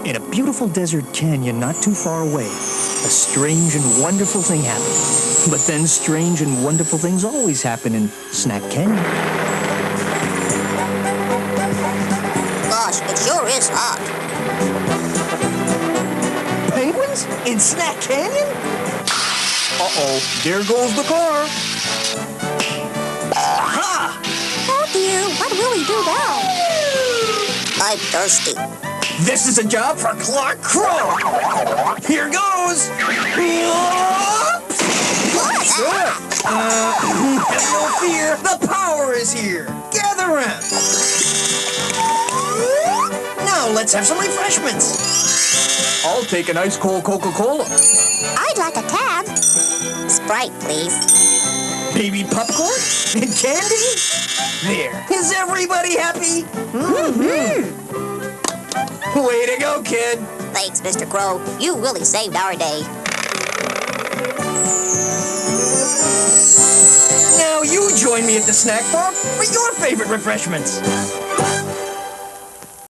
In a beautiful desert canyon not too far away, a strange and wonderful thing happened. But then strange and wonderful things always happen in Snack Canyon. Gosh, it sure is hot. Penguins? In Snack Canyon? Uh-oh, there goes the car. Aha! Oh dear, what will he do now? I'm thirsty. This is a job for Clark Crow. Here goes. Have no fear. The power is here. Gather round. Now let's have some refreshments. I'll take an ice cold Coca-Cola. I'd like a tab. Sprite, please. Baby popcorn and candy. There. Is everybody happy? Mm-hmm. Way to go, kid. Thanks, Mr. Crow. You really saved our day. Now you join me at the snack bar for your favorite refreshments.